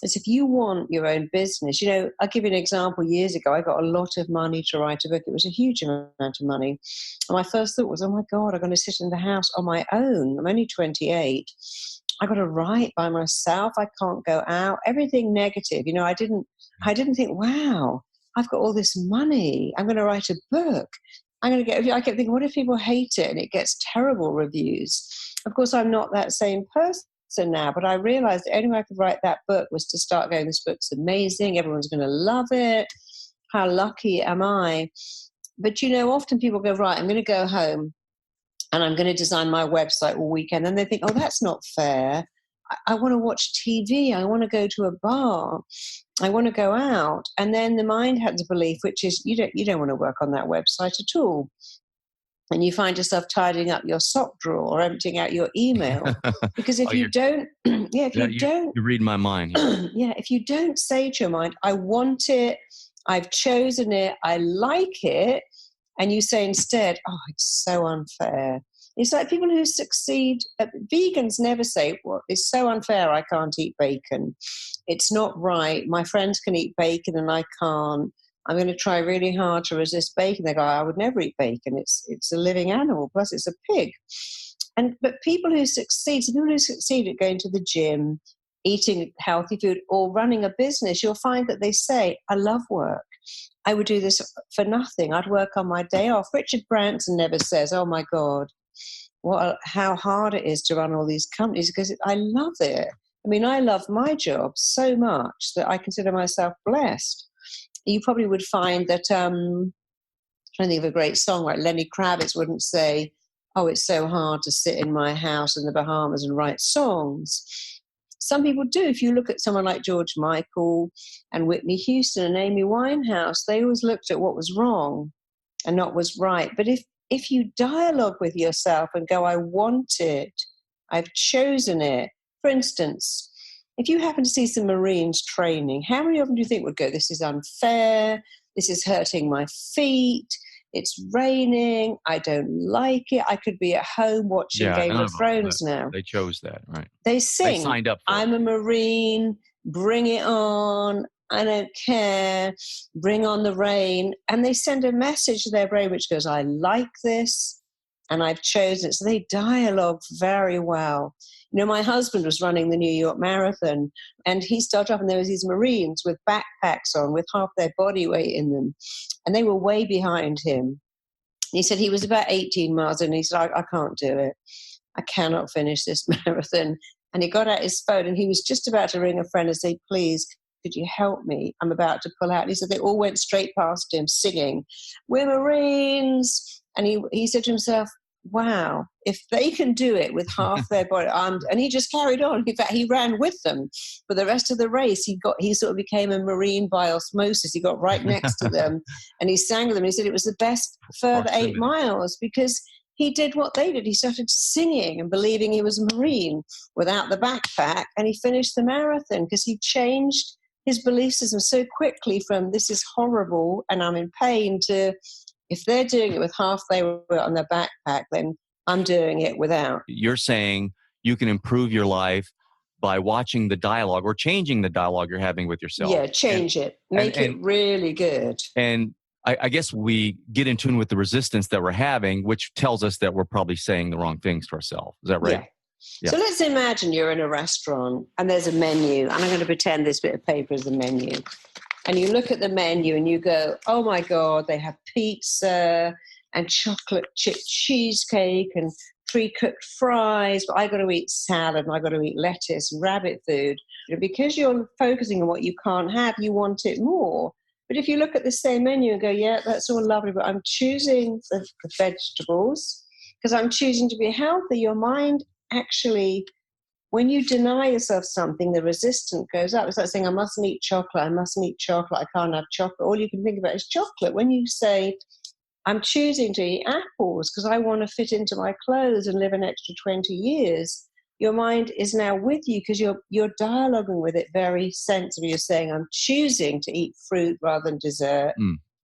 As if you want your own business, I'll give you an example. Years ago, I got a lot of money to write a book. It was a huge amount of money. And my first thought was, oh my God, I'm going to sit in the house on my own. I'm only 28. I got to write by myself. I can't go out. Everything negative. I didn't think, wow, I've got all this money. I'm going to write a book. I kept thinking, what if people hate it and it gets terrible reviews? Of course, I'm not that same person now, but I realized the only way I could write that book was to start going, this book's amazing, everyone's going to love it, how lucky am I? But often people go, right, I'm going to go home and I'm going to design my website all weekend, and they think, oh, that's not fair. I want to watch TV, I want to go to a bar, I want to go out. And then the mind has a belief, which is you don't want to work on that website at all. And you find yourself tidying up your sock drawer or emptying out your email. Because if you don't, you read my mind. Yeah, if you don't say to your mind, I want it, I've chosen it, I like it, and you say instead, oh, it's so unfair. It's like people who succeed, vegans never say, well, it's so unfair, I can't eat bacon. It's not right. My friends can eat bacon and I can't. I'm going to try really hard to resist bacon. They go, I would never eat bacon. It's a living animal, plus it's a pig. But people who succeed at going to the gym, eating healthy food, or running a business, you'll find that they say, I love work. I would do this for nothing. I'd work on my day off. Richard Branson never says, oh my God, how hard it is to run all these companies, because I love it. I mean, I love my job so much that I consider myself blessed. You probably would find that, I'm trying to think of a great song, right? Lenny Kravitz wouldn't say, oh, it's so hard to sit in my house in the Bahamas and write songs. Some people do. If you look at someone like George Michael and Whitney Houston and Amy Winehouse, they always looked at what was wrong and not what's right. But if you dialogue with yourself and go, I want it, I've chosen it. For instance, if you happen to see some Marines training, how many of them do you think would go, this is unfair, this is hurting my feet, it's raining, I don't like it, I could be at home watching Game of Thrones now. They chose that, right? They sing, they signed up for I'm a Marine, bring it on, I don't care, bring on the rain. And they send a message to their brain which goes, I like this and I've chosen it. So they dialogue very well. My husband was running the New York Marathon, and he started off, and there was these Marines with backpacks on with half their body weight in them, and they were way behind him. He said he was about 18 miles in, and he said, I can't do it. I cannot finish this marathon. And he got out his phone, and he was just about to ring a friend and say, please, could you help me? I'm about to pull out. And he said they all went straight past him singing, we're Marines. And he said to himself, wow, if they can do it with half their body armed, and he just carried on. In fact, he ran with them for the rest of the race. He sort of became a Marine by osmosis. He got right next to them and he sang with them. He said it was the best further 8 miles because he did what they did. He started singing and believing he was a Marine without the backpack, and he finished the marathon because he changed his belief system so quickly from this is horrible and I'm in pain to if they're doing it with half they were on their backpack, then I'm doing it without. You're saying you can improve your life by watching the dialogue or changing the dialogue you're having with yourself. Yeah, change it. Make it really good. And I guess we get in tune with the resistance that we're having, which tells us that we're probably saying the wrong things to ourselves. Is that right? Yeah. So let's imagine you're in a restaurant and there's a menu, and I'm going to pretend this bit of paper is the menu. And you look at the menu and you go, oh my God, they have pizza and chocolate chip cheesecake and pre-cooked fries, but I got to eat salad and I got to eat lettuce and rabbit food. Because you're focusing on what you can't have, you want it more. But if you look at the same menu and go, yeah, that's all lovely, but I'm choosing the vegetables because I'm choosing to be healthy, your mind actually, when you deny yourself something, the resistance goes up. It's like saying, I mustn't eat chocolate, I can't have chocolate. All you can think about is chocolate. When you say, I'm choosing to eat apples because I want to fit into my clothes and live an extra 20 years, your mind is now with you because you're dialoguing with it very sensibly. You're saying, I'm choosing to eat fruit rather than dessert.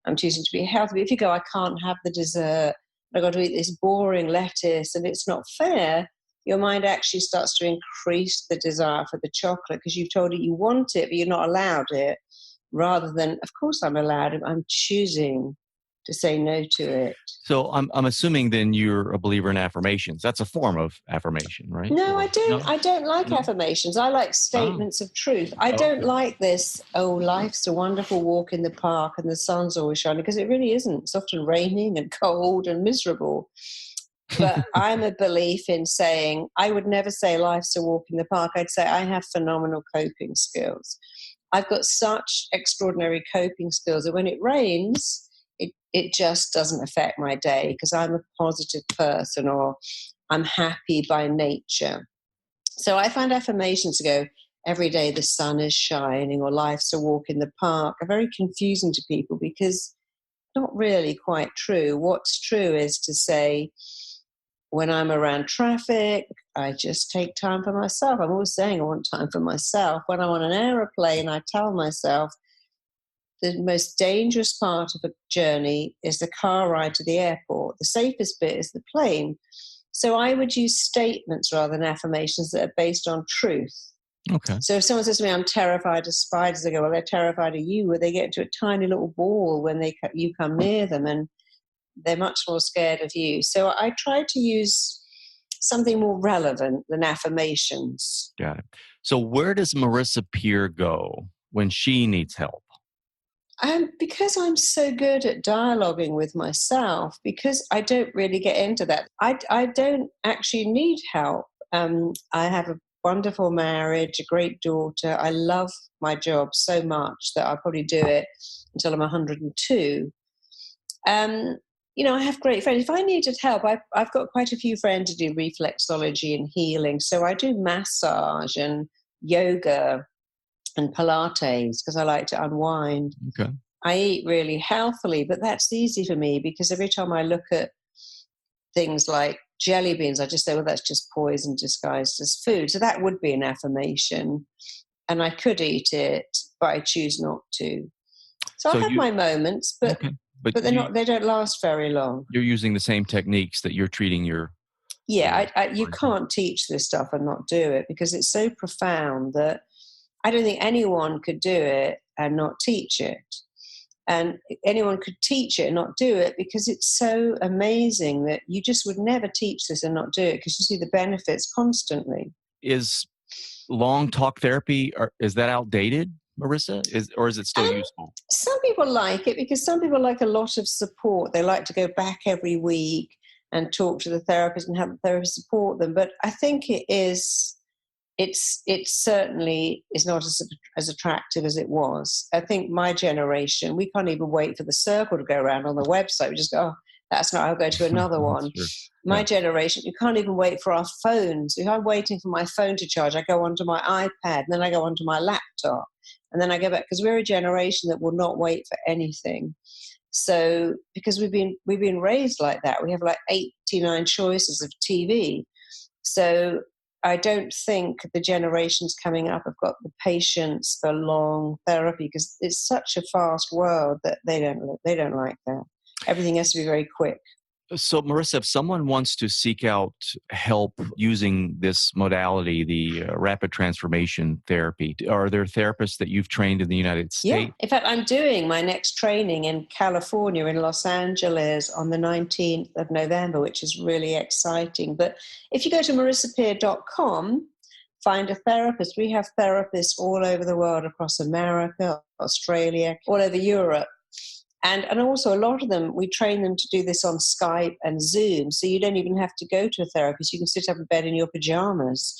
I'm choosing to be healthy. But if you go, I can't have the dessert, I've got to eat this boring lettuce and it's not fair, your mind actually starts to increase the desire for the chocolate because you've told it you want it, but you're not allowed it, rather than, of course I'm allowed it, I'm choosing to say no to it. So I'm assuming then you're a believer in affirmations. That's a form of affirmation, right? No, I don't. No? I don't like affirmations. I like statements of truth. I don't like this, life's a wonderful walk in the park and the sun's always shining, because it really isn't. It's often raining and cold and miserable. But I'm a belief in saying, I would never say life's a walk in the park. I'd say I have phenomenal coping skills. I've got such extraordinary coping skills that when it rains, it just doesn't affect my day because I'm a positive person or I'm happy by nature. So I find affirmations to go, every day the sun is shining or life's a walk in the park are very confusing to people because not really quite true. What's true is to say, when I'm around traffic, I just take time for myself. I'm always saying I want time for myself. When I'm on an aeroplane, I tell myself, the most dangerous part of a journey is the car ride to the airport. The safest bit is the plane. So I would use statements rather than affirmations that are based on truth. Okay. So if someone says to me, I'm terrified of spiders, I go, well, they're terrified of you, where they get into a tiny little ball when you come near them, and they're much more scared of you. So I try to use something more relevant than affirmations. Got it. So where does Marisa Peer go when she needs help? Because I'm so good at dialoguing with myself, because I don't really get into that. I don't actually need help. I have a wonderful marriage, a great daughter. I love my job so much that I'll probably do it until I'm 102. I have great friends. If I needed help, I've got quite a few friends who do reflexology and healing. So I do massage and yoga and Pilates because I like to unwind. Okay. I eat really healthily, but that's easy for me because every time I look at things like jelly beans, I just say, well, that's just poison disguised as food. So that would be an affirmation. And I could eat it, but I choose not to. So I have my moments, but okay. But they don't last very long. You're using the same techniques that you're treating your... Yeah, you can't teach this stuff and not do it because it's so profound that I don't think anyone could do it and not teach it. And anyone could teach it and not do it because it's so amazing that you just would never teach this and not do it because you see the benefits constantly. is long talk therapy, or is that outdated, Marissa? Or is it still Um, useful? some people like it because some people like a lot of support. They like to go back every week and talk to the therapist and have the therapist support them. But I think it certainly is not as attractive as it was. I think my generation, we can't even wait for the circle to go around on the website. We just go, oh, that's not, I'll go to another That's one. true. My Yeah. generation, you can't even wait for our phones. If I'm waiting for my phone to charge, I go onto my iPad, and then I go onto my laptop, and then I go back, because we're a generation that will not wait for anything. So because we've been raised like that, we have like 89 choices of TV. So I don't think the generations coming up have got the patience for long therapy, because it's such a fast world that they don't like that. Everything has to be very quick. So, Marissa, if someone wants to seek out help using this modality, the rapid transformation therapy, are there therapists that you've trained in the United Yeah. States? In fact, I'm doing my next training in California, in Los Angeles, on the 19th of November, which is really exciting. But if you go to marissapeer.com, find a therapist. We have therapists all over the world, across America, Australia, all over Europe. And also a lot of them, we train them to do this on Skype and Zoom. So you don't even have to go to a therapist. You can sit up in bed in your pajamas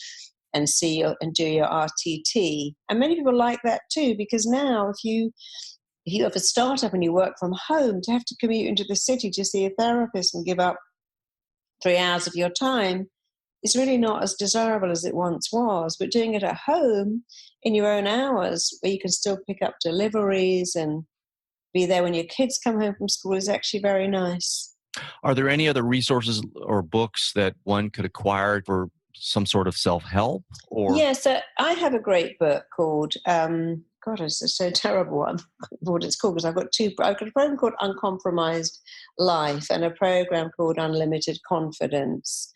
and and do your RTT. And many people like that too, because now if you have a startup and you work from home, to have to commute into the city to see a therapist and give up 3 hours of your time is really not as desirable as it once was. But doing it at home in your own hours, where you can still pick up deliveries and be there when your kids come home from school, is actually very nice. Are there any other resources or books that one could acquire for some sort of self-help? Or Yeah, so I have a great book called, God, it's so terrible what it's called, because I've got a program called Uncompromised Life and a program called Unlimited Confidence.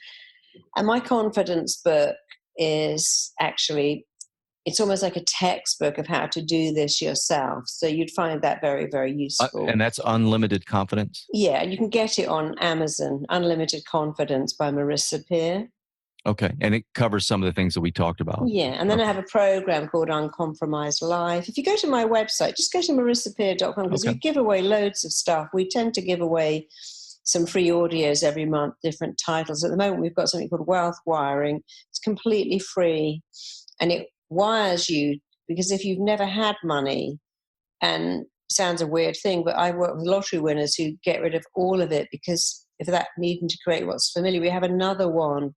And my confidence book is actually, it's almost like a textbook of how to do this yourself. So you'd find that very, very useful. and that's unlimited confidence? Yeah, and you can get it on Amazon, Unlimited Confidence by Marisa Peer. Okay. And it covers some of the things that we talked about. Yeah, and then I Okay. have a program called Uncompromised Life. If you go to my website, just go to marissapeer.com, because we Okay. give away loads of stuff. We tend to give away some free audios every month, different titles. At the moment, we've got something called Wealth Wiring. It's completely free, and it wires you, because if you've never had money, and sounds a weird thing, but I work with lottery winners who get rid of all of it, because if that needing to create what's familiar, we have another one.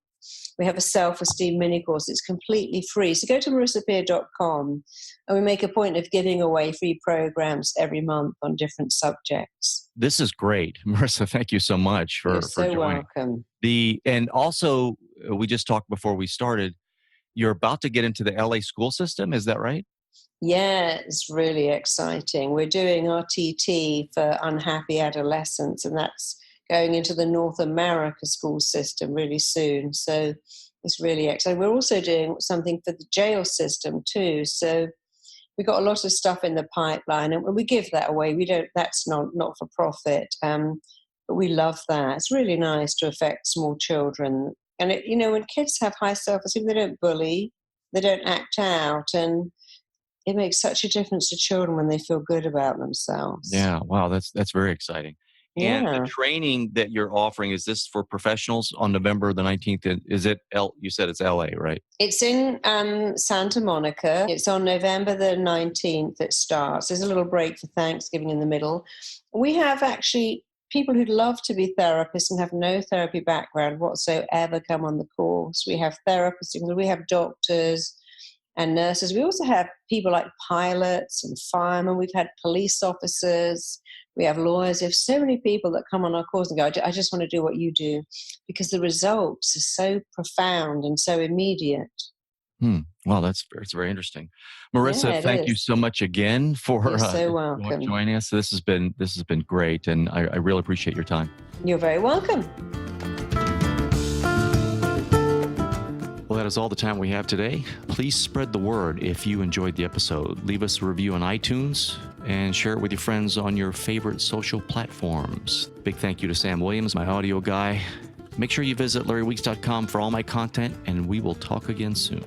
We have a self-esteem mini course. It's completely free. So go to marissapeer.com, and we make a point of giving away free programs every month on different subjects. This is great. Marissa, thank you so much You're for so joining. welcome. And also, we just talked before we started, you're about to get into the LA school system. Is that right? Yeah, it's really exciting. We're doing our TT for unhappy adolescents, and that's going into the North America school system really soon. So it's really exciting. We're also doing something for the jail system too. So we've got a lot of stuff in the pipeline, and we give that away. We don't. That's not for profit, but we love that. It's really nice to affect small children. And when kids have high self-esteem, they don't bully, they don't act out, and it makes such a difference to children when they feel good about themselves. Yeah. Wow. That's very exciting. And the Yeah. training that you're offering, is this for professionals on November the 19th? And is it you said it's LA, right? It's in Santa Monica. It's on November the 19th it starts. There's a little break for Thanksgiving in the middle. We have actually people who'd love to be therapists and have no therapy background whatsoever come on the course. We have therapists, we have doctors and nurses. We also have people like pilots and firemen. We've had police officers. We have lawyers. We have so many people that come on our course and go, I just want to do what you do, because the results are so profound and so immediate. Wow, it's very interesting. Marissa, Yeah, it thank you is. so much again for You're so welcome. joining us. This has been great, and I really appreciate your time. You're very welcome. Well, that is all the time we have today. Please spread the word if you enjoyed the episode. Leave us a review on iTunes and share it with your friends on your favorite social platforms. Big thank you to Sam Williams, my audio guy. Make sure you visit LarryWeeks.com for all my content, and we will talk again soon.